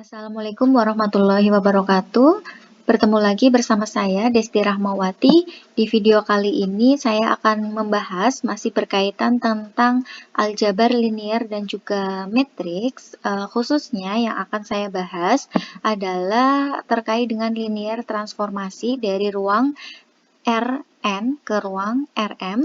Assalamualaikum warahmatullahi wabarakatuh. Bertemu lagi bersama saya Desti Rahmawati. Di video kali ini saya akan membahas masih berkaitan tentang aljabar linear dan juga matriks. Khususnya yang akan saya bahas adalah terkait dengan linear transformasi dari ruang Rn ke ruang Rm.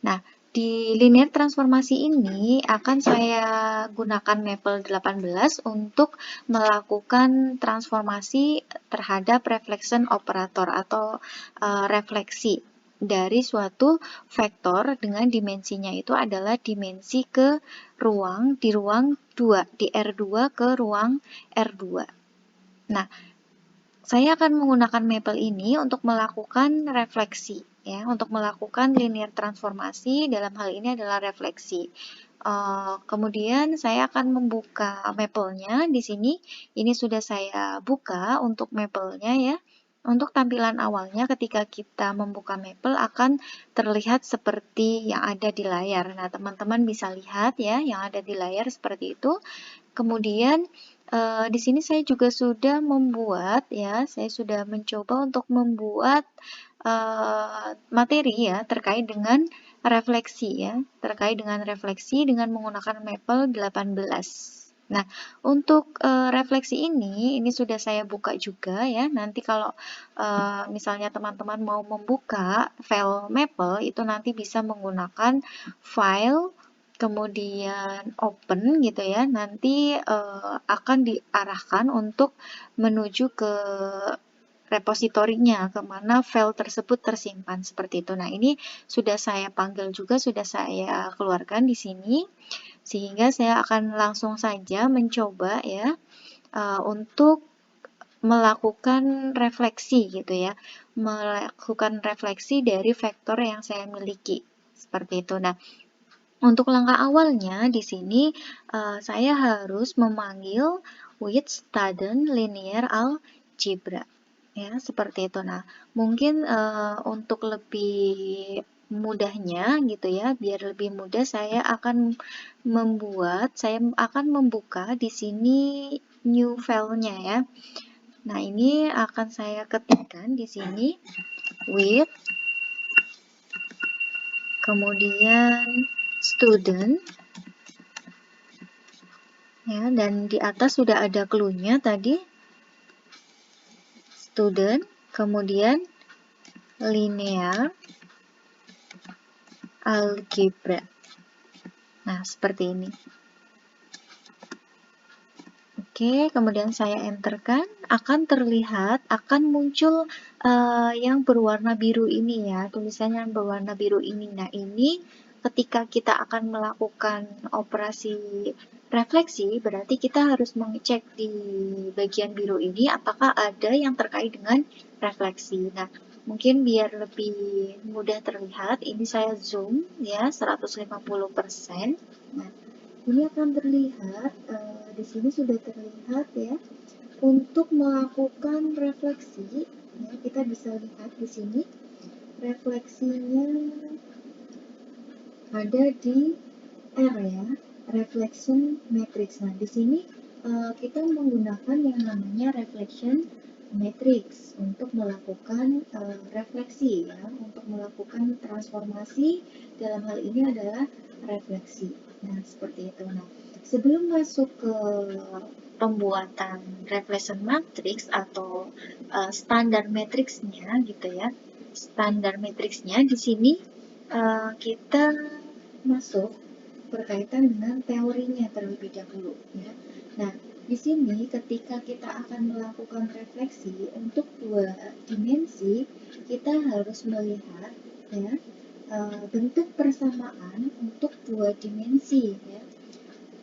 Nah, di linear transformasi ini akan saya gunakan mapel 18 untuk melakukan transformasi terhadap reflection operator atau refleksi dari suatu vektor dengan dimensinya itu adalah dimensi ke ruang di ruang 2, di R2 ke ruang R2. Nah, saya akan menggunakan mapel ini untuk melakukan refleksi, ya, untuk melakukan linear transformasi. Dalam hal ini adalah refleksi. Kemudian saya akan membuka mapelnya di sini. Ini sudah saya buka untuk mapelnya, ya. Untuk tampilan awalnya ketika kita membuka mapel akan terlihat seperti yang ada di layar. Nah, teman-teman bisa lihat ya, yang ada di layar seperti itu. Kemudian di sini saya juga sudah membuat, ya, saya sudah mencoba untuk membuat materi ya terkait dengan refleksi, ya, terkait dengan refleksi dengan menggunakan mapel 18. Nah, untuk refleksi ini sudah saya buka juga, ya. Nanti kalau misalnya teman-teman mau membuka file mapel itu nanti bisa menggunakan file kemudian open gitu ya, nanti akan diarahkan untuk menuju ke repositorinya, kemana file tersebut tersimpan seperti itu. Nah, ini sudah saya panggil juga, sudah saya keluarkan di sini, sehingga saya akan langsung saja mencoba ya untuk melakukan refleksi gitu ya, melakukan refleksi dari vektor yang saya miliki seperti itu. Nah, untuk langkah awalnya di sini saya harus memanggil with student linear algebra, ya, seperti itu. Nah, mungkin untuk lebih mudahnya gitu ya, biar lebih mudah saya akan membuka di sini new file-nya ya. Nah, ini akan saya ketikkan di sini with kemudian student, ya, dan di atas sudah ada clue-nya tadi, student, kemudian linear algebra. Nah, seperti ini. Oke, kemudian saya enterkan, akan terlihat, akan muncul yang berwarna biru ini ya, tulisannya yang berwarna biru ini. Nah, ini ketika kita akan melakukan operasi refleksi, berarti kita harus mengecek di bagian biru ini apakah ada yang terkait dengan refleksi. Nah, mungkin biar lebih mudah terlihat, ini saya zoom ya 150%. Nah, ini akan terlihat, di sini sudah terlihat ya, untuk melakukan refleksi, ya, kita bisa lihat di sini refleksinya ada di R ya, reflection matrix. Nah, di sini kita menggunakan yang namanya reflection matrix untuk melakukan refleksi ya, untuk melakukan transformasi. Dalam hal ini adalah refleksi. Nah, seperti itu. Nah, sebelum masuk ke pembuatan reflection matrix atau standar matriksnya gitu ya, standar matriksnya di sini kita masuk berkaitan dengan teorinya terlebih dahulu ya. Nah, di sini ketika kita akan melakukan refleksi untuk dua dimensi, kita harus melihat ya bentuk persamaan untuk dua dimensi ya.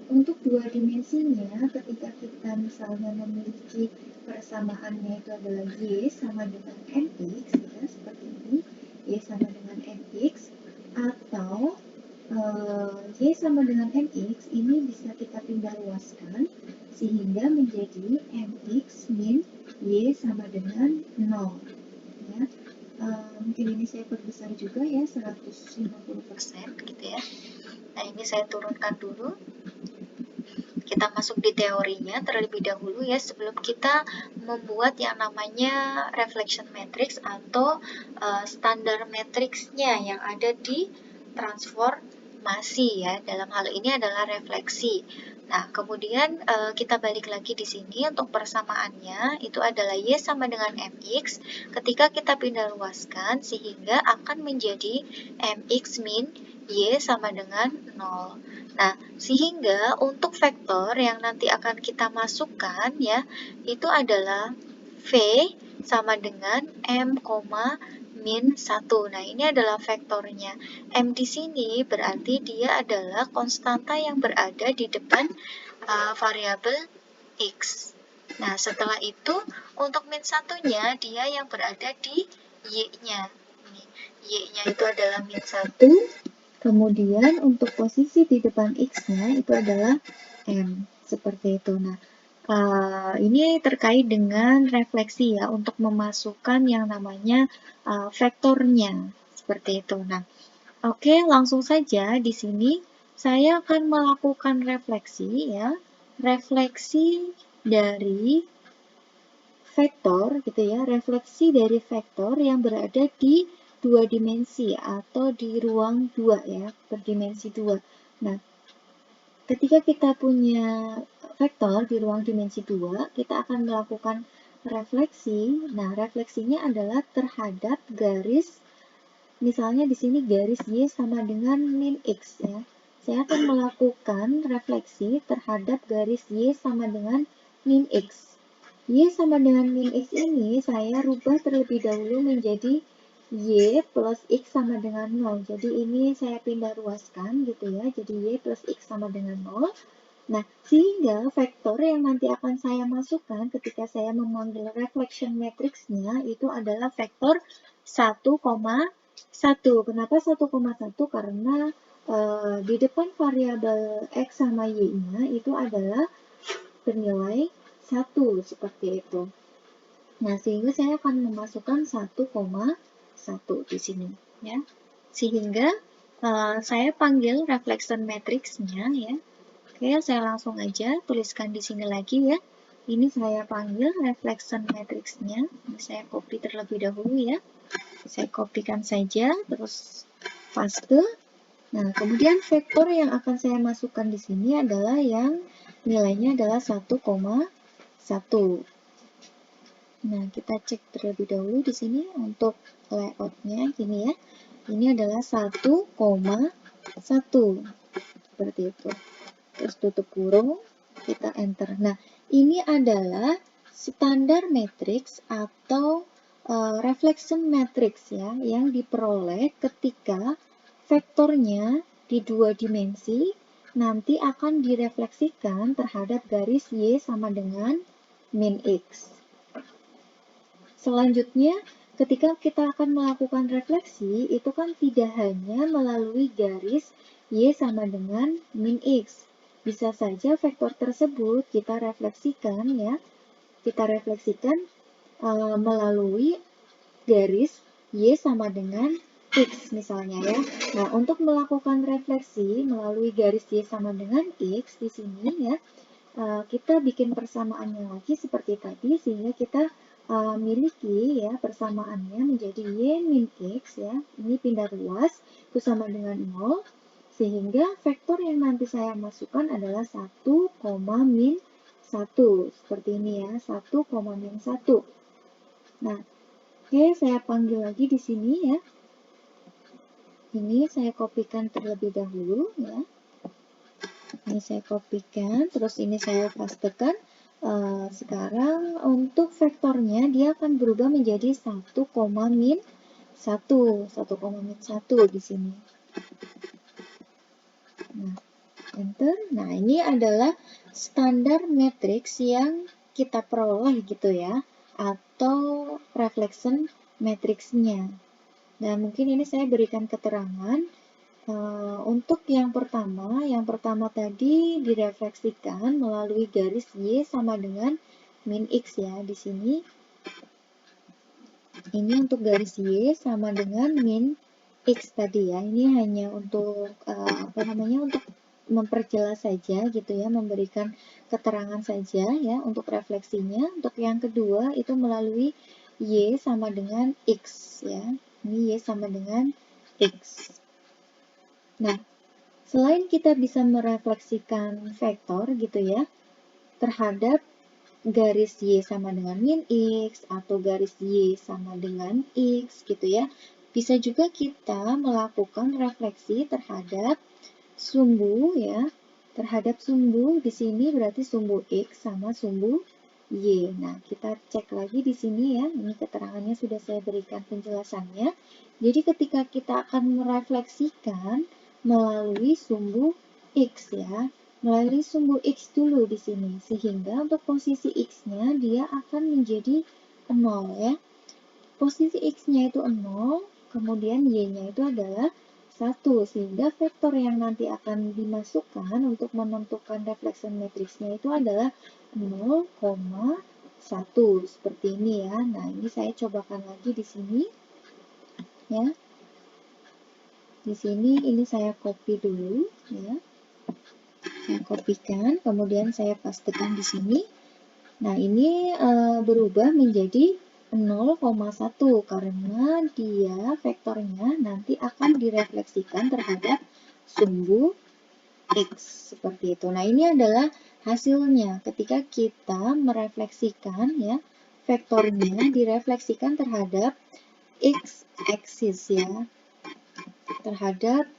Untuk dua dimensinya, ketika kita misalnya memiliki persamaannya itu adalah Y sama dengan MX ya, seperti ini, Y sama dengan MX, atau Y sama dengan MX ini bisa kita pindah luaskan sehingga menjadi MX min Y sama dengan 0 ya. Mungkin ini saya perbesar juga ya 150% gitu ya. Nah, ini saya turunkan dulu. kita masuk di teorinya terlebih dahulu ya, sebelum kita membuat yang namanya reflection matrix atau standar matriksnya yang ada di transformasi ya. Dalam hal ini adalah refleksi. Nah, kemudian kita balik lagi di sini untuk persamaannya itu adalah Y sama dengan MX ketika kita pindah luaskan sehingga akan menjadi MX min Y sama dengan 0. Nah, sehingga untuk vektor yang nanti akan kita masukkan ya, itu adalah V sama dengan M, min 1. Nah, ini adalah vektornya. M di sini berarti dia adalah konstanta yang berada di depan variabel X. Nah, setelah itu untuk min 1-nya dia yang berada di Y-nya. Y-nya itu adalah min 1. Kemudian untuk posisi di depan X-nya itu adalah M. Seperti itu. Nah, ini terkait dengan refleksi ya, untuk memasukkan yang namanya vektornya. Seperti itu. Nah, oke, langsung saja di sini saya akan melakukan refleksi ya. Refleksi dari vektor gitu ya, refleksi dari vektor yang berada di dua dimensi atau di ruang 2 ya, berdimensi 2. Nah, ketika kita punya vektor di ruang dimensi 2, kita akan melakukan refleksi. Nah, refleksinya adalah terhadap garis, misalnya di sini garis Y sama dengan min X ya. Saya akan melakukan refleksi terhadap garis Y sama dengan min X. Y sama dengan min X ini saya rubah terlebih dahulu menjadi Y plus X sama dengan 0. Jadi ini saya pindah luaskan gitu ya. Jadi Y plus X sama dengan 0. Nah, sehingga vektor yang nanti akan saya masukkan ketika saya memanggil reflection matrix-nya itu adalah vektor 1,1. Kenapa 1,1? Karena di depan variabel X sama Y-nya itu adalah bernilai 1, seperti itu. Nah, sehingga saya akan memasukkan 1,1 di sini ya. Sehingga saya panggil reflection matrix-nya ya. Oke, saya langsung aja tuliskan di sini lagi ya. Ini saya panggil reflection matrix-nya. Ini saya copy terlebih dahulu ya. Saya kopikan saja, terus paste. Nah, kemudian vektor yang akan saya masukkan di sini adalah yang nilainya adalah 1,1. Nah, kita cek terlebih dahulu di sini untuk layoutnya gini ya. Ini adalah 1,1. Seperti itu. Terus tutup kurung, kita enter. Nah, ini adalah standar matrix atau reflection matrix ya, yang diperoleh ketika vektornya di dua dimensi nanti akan direfleksikan terhadap garis Y sama dengan min X. Selanjutnya, ketika kita akan melakukan refleksi, itu kan tidak hanya melalui garis Y sama dengan min X. Bisa saja vektor tersebut kita refleksikan ya, melalui garis Y sama dengan X misalnya ya. Nah, untuk melakukan refleksi melalui garis Y sama dengan X di sini ya, kita bikin persamaannya lagi seperti tadi sehingga kita miliki ya persamaannya menjadi Y min X ya. Ini pindah luas itu sama dengan 0. Sehingga vektor yang nanti saya masukkan adalah 1, min 1. Seperti ini ya, 1, min 1. Nah, oke, saya panggil lagi di sini ya. Ini saya kopikan terlebih dahulu ya. Ini saya kopikan, terus ini saya pastekan. Sekarang untuk vektornya dia akan berubah menjadi 1, min 1. 1, min 1 di sini. Nah, enter. Nah, ini adalah standar matrix yang kita peroleh gitu ya, atau reflection matrix-nya. Nah, mungkin ini saya berikan keterangan. Untuk yang pertama tadi direfleksikan melalui garis Y sama dengan min X ya. Di sini, ini untuk garis Y sama dengan min X tadi ya. Ini hanya untuk, untuk memperjelas saja gitu ya, memberikan keterangan saja ya untuk refleksinya. Untuk yang kedua itu melalui Y sama dengan X ya. Ini Y sama dengan X. Nah, selain kita bisa merefleksikan vektor gitu ya, terhadap garis Y sama dengan min X atau garis Y sama dengan X gitu ya, bisa juga kita melakukan refleksi terhadap sumbu ya, terhadap sumbu di sini berarti sumbu X sama sumbu Y. Nah, kita cek lagi di sini ya, ini keterangannya sudah saya berikan penjelasannya. Jadi ketika kita akan merefleksikan melalui sumbu X ya, melalui sumbu X dulu di sini, sehingga untuk posisi X-nya dia akan menjadi 0 ya. Posisi X-nya itu 0, kemudian Y-nya itu adalah 1, sehingga vektor yang nanti akan dimasukkan untuk menentukan reflection matriksnya itu adalah 0,1, seperti ini ya. Nah, ini saya cobakan lagi di sini ya. Di sini ini saya copy dulu ya. Saya kopikan, kemudian saya pastekan di sini. Nah, ini berubah menjadi 0,1 karena dia vektornya nanti akan direfleksikan terhadap sumbu X seperti itu. Nah, ini adalah hasilnya ketika kita merefleksikan ya, vektornya direfleksikan terhadap X aksis ya, terhadap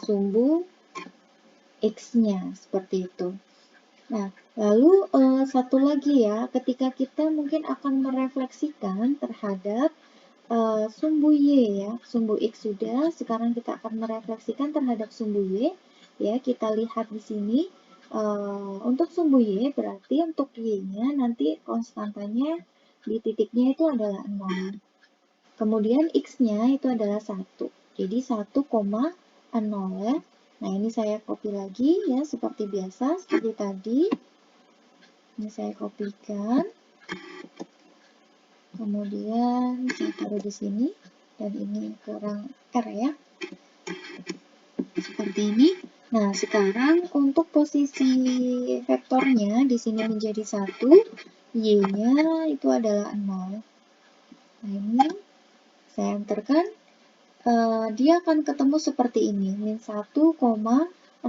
sumbu X-nya seperti itu. Nah, lalu satu lagi ya, ketika kita mungkin akan merefleksikan terhadap sumbu Y ya, sumbu X sudah, sekarang kita akan merefleksikan terhadap sumbu Y, ya kita lihat di sini, untuk sumbu Y berarti untuk Y-nya nanti konstantanya di titiknya itu adalah 0, kemudian X-nya itu adalah 1, jadi 1,0 ya. Nah, ini saya copy lagi ya, seperti biasa, seperti tadi. Ini saya kopikan. Kemudian saya taruh di sini. Dan ini kurang R ya. Seperti ini. Nah, sekarang untuk posisi vektornya di sini menjadi 1. Y-nya itu adalah 0. Nah, ini saya enterkan. Dia akan ketemu seperti ini, min 1,0.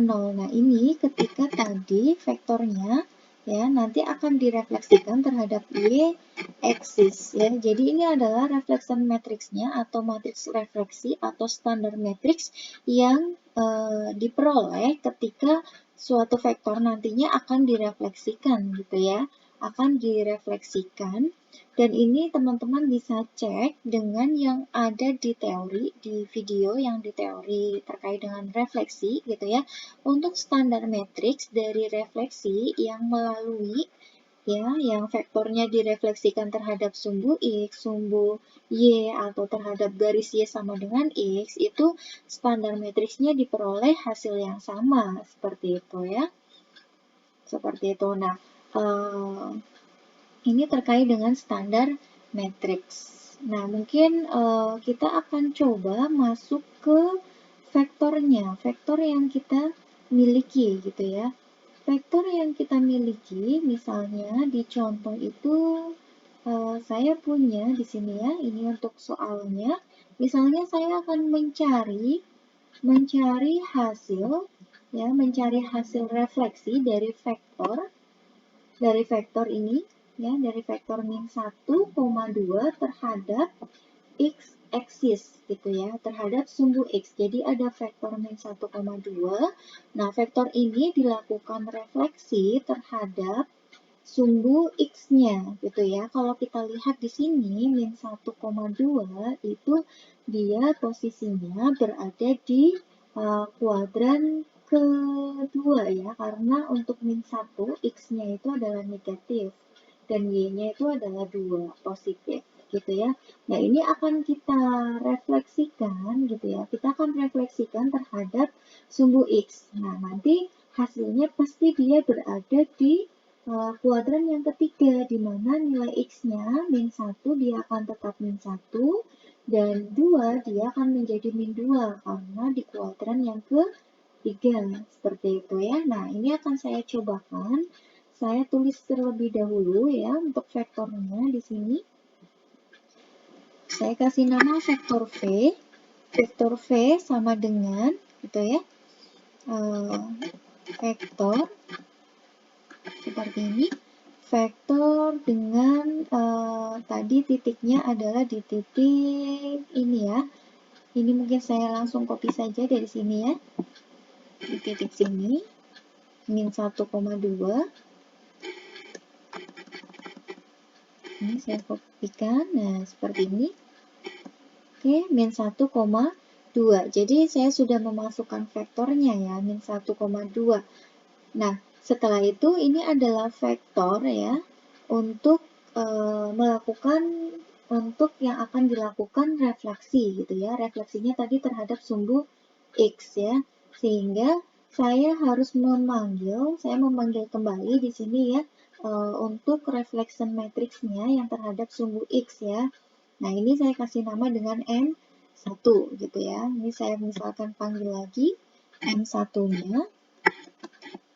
Nah, ini ketika tadi vektornya ya nanti akan direfleksikan terhadap Y aksis ya. Jadi ini adalah reflection matriksnya atau matriks refleksi atau standar matriks yang diperoleh ketika suatu vektor nantinya akan direfleksikan gitu ya, akan direfleksikan. Dan ini teman-teman bisa cek dengan yang ada di teori, di video yang di teori terkait dengan refleksi gitu ya. Untuk standar matriks dari refleksi yang melalui ya, yang vektornya direfleksikan terhadap sumbu X, sumbu Y, atau terhadap garis Y sama dengan X, itu standar matriksnya diperoleh hasil yang sama, seperti itu ya. Seperti itu. Nah, ini terkait dengan standar matriks. Nah, mungkin kita akan coba masuk ke vektornya, vektor yang kita miliki gitu ya. Vektor yang kita miliki, misalnya di contoh itu saya punya di sini ya, ini untuk soalnya. Misalnya saya akan mencari hasil ya, mencari hasil refleksi dari vektor ini ya, dari vektor min 1,2 terhadap X aksis gitu ya, terhadap sumbu X. Jadi ada vektor min 1,2. Nah, vektor ini dilakukan refleksi terhadap sumbu X-nya gitu ya. Kalau kita lihat di sini min 1,2 itu dia posisinya berada di kuadran kedua ya, karena untuk min 1 X-nya itu adalah negatif dan Y-nya itu adalah 2 positif gitu ya. Nah, ini akan kita refleksikan gitu ya. Kita akan refleksikan terhadap sumbu X. Nah, nanti hasilnya pasti dia berada di kuadran yang ketiga, di mana nilai X-nya min 1 dia akan tetap min 1 dan 2 dia akan menjadi min 2 karena di kuadran yang 3, seperti itu ya. Nah, ini akan saya cobakan. Saya tulis terlebih dahulu ya untuk vektornya di sini. Saya kasih nama vektor V. Vektor V sama dengan gitu ya. Vektor seperti ini. Vektor dengan tadi titiknya adalah di titik ini ya. Ini mungkin saya langsung copy saja dari sini ya. Di titik sini, min 1,2. Ini saya kopikan, nah seperti ini. Oke, min 1,2. Jadi saya sudah memasukkan vektornya ya, min 1,2. Nah, setelah itu ini adalah vektor ya, untuk untuk yang akan dilakukan refleksi gitu ya. Refleksinya tadi terhadap sumbu X ya. Sehingga saya harus saya memanggil kembali di sini ya, untuk reflection matrixnya yang terhadap sumbu X ya. Nah, ini saya kasih nama dengan M1 gitu ya. Ini saya misalkan panggil lagi M1-nya.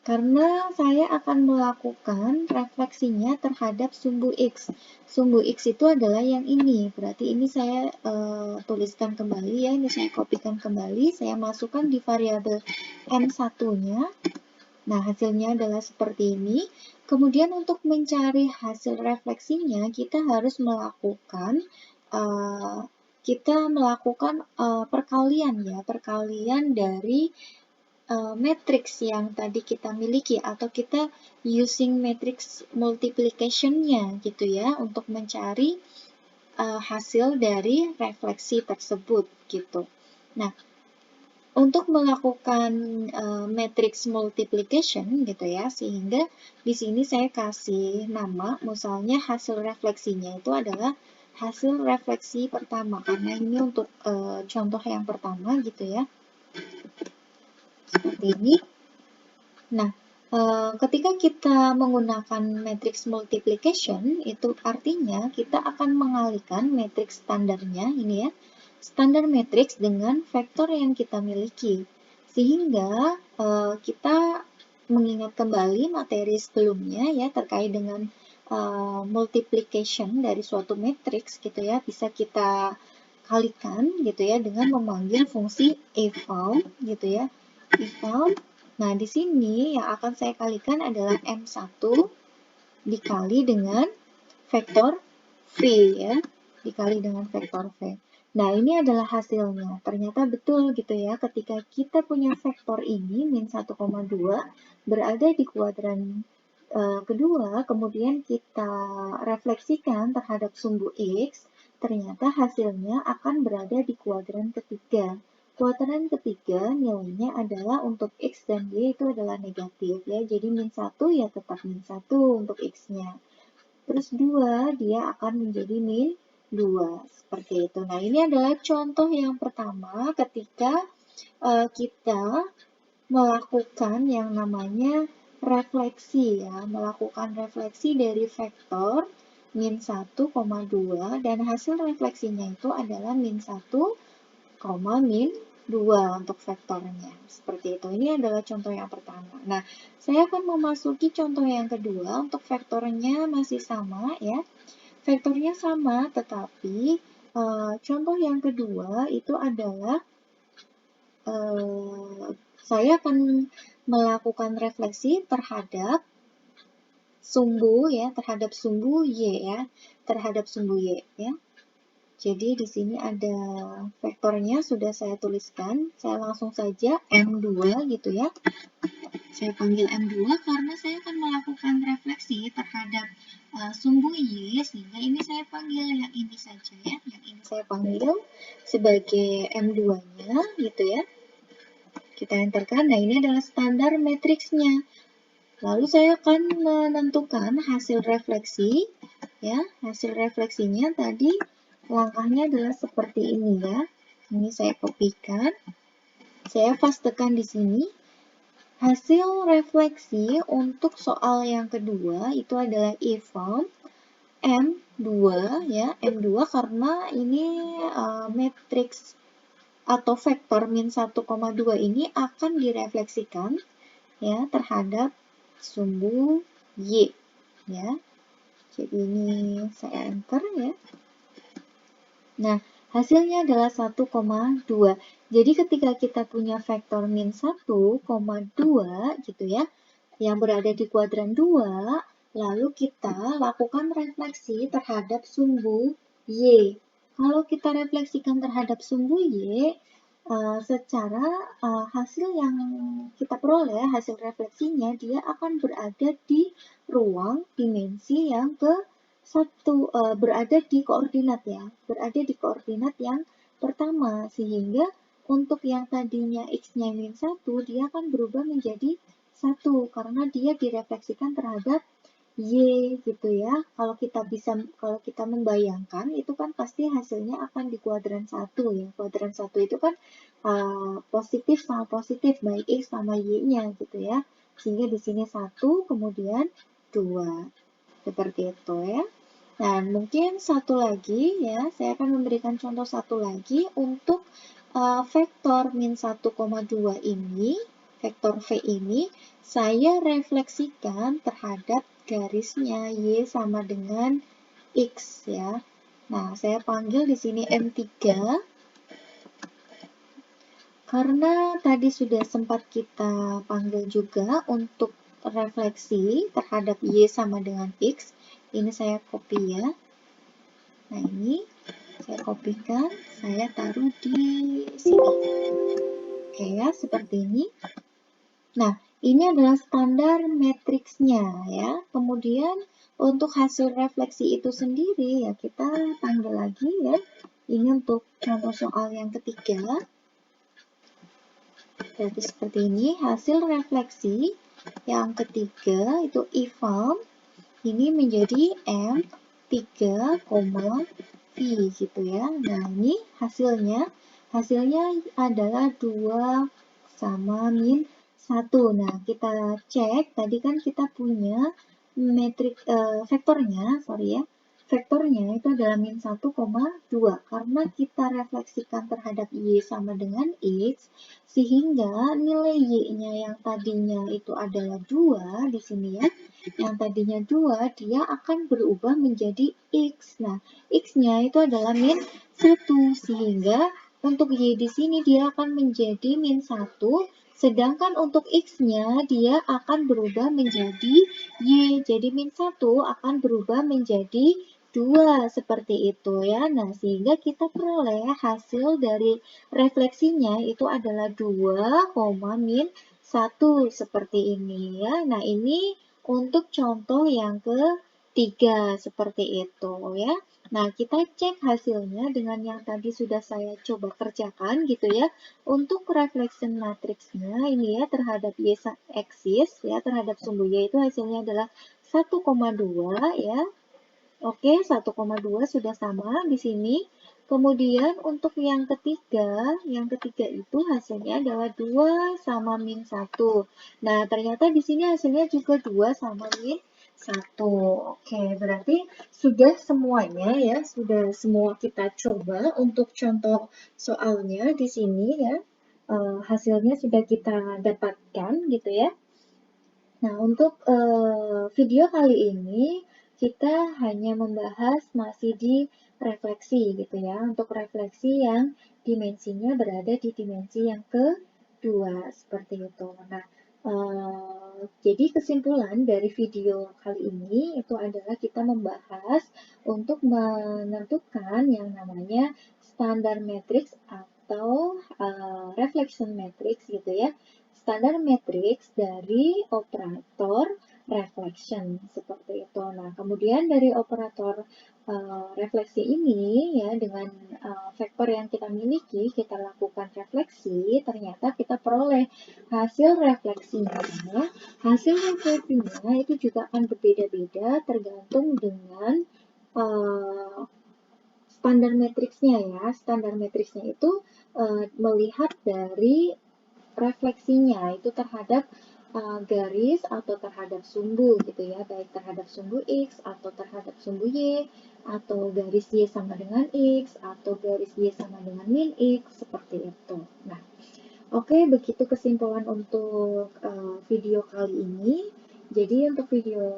Karena saya akan melakukan refleksinya terhadap sumbu X. Sumbu X itu adalah yang ini. Berarti ini saya tuliskan kembali ya. Ini saya kopikan kembali. Saya masukkan di variabel M1-nya. Nah, hasilnya adalah seperti ini. Kemudian untuk mencari hasil refleksinya, kita harus melakukan perkalian ya. Perkalian dari matriks yang tadi kita miliki atau kita using matrix multiplication-nya gitu ya untuk mencari hasil dari refleksi tersebut gitu. Nah, untuk melakukan matrix multiplication gitu ya, sehingga di sini saya kasih nama, misalnya hasil refleksinya itu adalah hasil refleksi pertama karena ini untuk contoh yang pertama gitu ya. Seperti ini. Nah, ketika kita menggunakan matrix multiplication, itu artinya kita akan mengalihkan matriks standarnya, ini ya, standar matrix dengan vektor yang kita miliki. Sehingga kita mengingat kembali materi sebelumnya ya, terkait dengan multiplication dari suatu matriks gitu ya, bisa kita kalikan gitu ya, dengan memanggil fungsi eval gitu ya, eval. Nah, di sini yang akan saya kalikan adalah M1 dikali dengan vektor V ya, dikali dengan vektor V. Nah, ini adalah hasilnya. Ternyata betul gitu ya, ketika kita punya vektor ini, min 1,2, berada di kuadran kedua, kemudian kita refleksikan terhadap sumbu X, ternyata hasilnya akan berada di kuadran ketiga. Kuadran ketiga nilainya adalah untuk X dan Y itu adalah negatif ya. Jadi min 1 ya tetap min 1 untuk X-nya. Terus 2 dia akan menjadi min 2. Seperti itu. Nah, ini adalah contoh yang pertama ketika kita melakukan yang namanya refleksi ya. Melakukan refleksi dari vektor min 1,2 dan hasil refleksinya itu adalah min 1, min 2 untuk vektornya. Seperti itu. Ini adalah contoh yang pertama. Nah, saya akan memasuki contoh yang kedua. Untuk vektornya masih sama ya. Vektornya sama, tetapi contoh yang kedua itu adalah saya akan melakukan refleksi terhadap sumbu ya, terhadap sumbu Y ya, terhadap sumbu Y ya. Jadi di sini ada vektornya sudah saya tuliskan. Saya langsung saja M2 gitu ya. Saya panggil M2 karena saya akan melakukan refleksi terhadap sumbu Y, sehingga ini saya panggil yang ini saja ya. Yang ini saya panggil sebagai M2-nya gitu ya. Kita enterkan. Nah, ini adalah standar matriksnya. Lalu saya akan menentukan hasil refleksi ya. Hasil refleksinya tadi langkahnya adalah seperti ini ya. Ini saya kopikan. Saya pastekan di sini. Hasil refleksi untuk soal yang kedua itu adalah eval M2 ya. M2 karena ini matriks atau vektor min 1,2 ini akan direfleksikan ya terhadap sumbu Y ya. Jadi ini saya enter ya. Nah, hasilnya adalah 1,2. Jadi ketika kita punya vektor min 1,2 gitu ya, yang berada di kuadran 2, lalu kita lakukan refleksi terhadap sumbu Y. Kalau kita refleksikan terhadap sumbu Y, secara hasil yang kita peroleh, hasil refleksinya, dia akan berada di ruang dimensi yang berada di koordinat ya, berada di koordinat yang pertama, sehingga untuk yang tadinya x-nya min 1, dia akan berubah menjadi 1, karena dia direfleksikan terhadap Y gitu ya. Kalau kita membayangkan, itu kan pasti hasilnya akan di kuadran 1 ya. Kuadran 1 itu kan positif sama positif, baik X sama Y-nya gitu ya. Sehingga di sini 1, kemudian 2. Seperti itu ya. Nah, mungkin satu lagi ya, saya akan memberikan contoh satu lagi untuk vektor min 1,2 ini, vektor V ini, saya refleksikan terhadap garisnya Y sama dengan X ya. Nah, saya panggil di sini M3, karena tadi sudah sempat kita panggil juga untuk refleksi terhadap Y sama dengan X. Ini saya copy ya. Nah, ini saya kopikan, saya taruh di sini. Oke ya, seperti ini. Nah, ini adalah standar matriksnya ya. Kemudian untuk hasil refleksi itu sendiri ya kita panggil lagi ya. Ini untuk contoh soal yang ketiga. Jadi seperti ini, hasil refleksi yang ketiga itu IFAM ini menjadi M3, V gitu ya. Nah, ini hasilnya adalah 2 sama min 1. Nah, kita cek, tadi kan kita punya vektornya, vektornya itu adalah min 1,2. Karena kita refleksikan terhadap Y sama dengan X, sehingga nilai Y-nya yang tadinya itu adalah 2 di sini ya. Yang tadinya 2, dia akan berubah menjadi X. Nah, X-nya itu adalah min 1, sehingga untuk Y di sini dia akan menjadi min 1, sedangkan untuk X-nya dia akan berubah menjadi Y. Jadi min 1 akan berubah menjadi 2, seperti itu ya. Nah, sehingga kita peroleh hasil dari refleksinya itu adalah 2, min 1, seperti ini ya. Nah, ini untuk contoh yang ketiga, seperti itu ya. Nah, kita cek hasilnya dengan yang tadi sudah saya coba kerjakan gitu ya. Untuk reflection matriksnya ini ya terhadap Y aksis ya, terhadap sumbu Y itu hasilnya adalah 1,2 ya. Oke, 1,2 sudah sama di sini. Kemudian untuk yang ketiga itu hasilnya adalah 2 sama min 1. Nah, ternyata di sini hasilnya juga 2 sama min 1. Oke, berarti sudah semuanya ya, sudah semua kita coba untuk contoh soalnya di sini ya. Hasilnya sudah kita dapatkan gitu ya. Nah, untuk video kali ini kita hanya membahas masih di refleksi gitu ya. Untuk refleksi yang dimensinya berada di dimensi yang kedua, seperti itu. Nah, jadi kesimpulan dari video kali ini itu adalah kita membahas untuk menentukan yang namanya standar matrix atau reflection matrix gitu ya. Standar matrix dari operator reflection seperti itu. Nah, kemudian dari operator refleksi ini ya dengan vektor yang kita miliki, kita lakukan refleksi, ternyata kita peroleh hasil refleksinya. Hasil refleksinya itu juga akan berbeda-beda tergantung dengan standar matriksnya ya. Standar matriksnya itu melihat dari refleksinya itu terhadap garis atau terhadap sumbu gitu ya, baik terhadap sumbu X atau terhadap sumbu Y, atau garis Y sama dengan X, atau garis Y sama dengan min X, seperti itu. Nah, oke, begitu kesimpulan untuk video kali ini. Jadi untuk video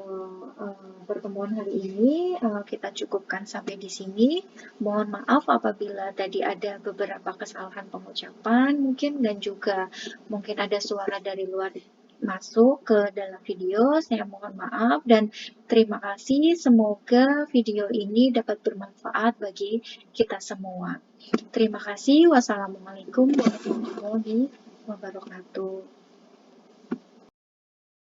pertemuan hari ini kita cukupkan sampai di sini. Mohon maaf apabila tadi ada beberapa kesalahan pengucapan mungkin dan juga mungkin ada suara dari luar masuk ke dalam video. Saya mohon maaf dan terima kasih. Semoga video ini dapat bermanfaat bagi kita semua. Terima kasih. Wassalamualaikum warahmatullahi wabarakatuh.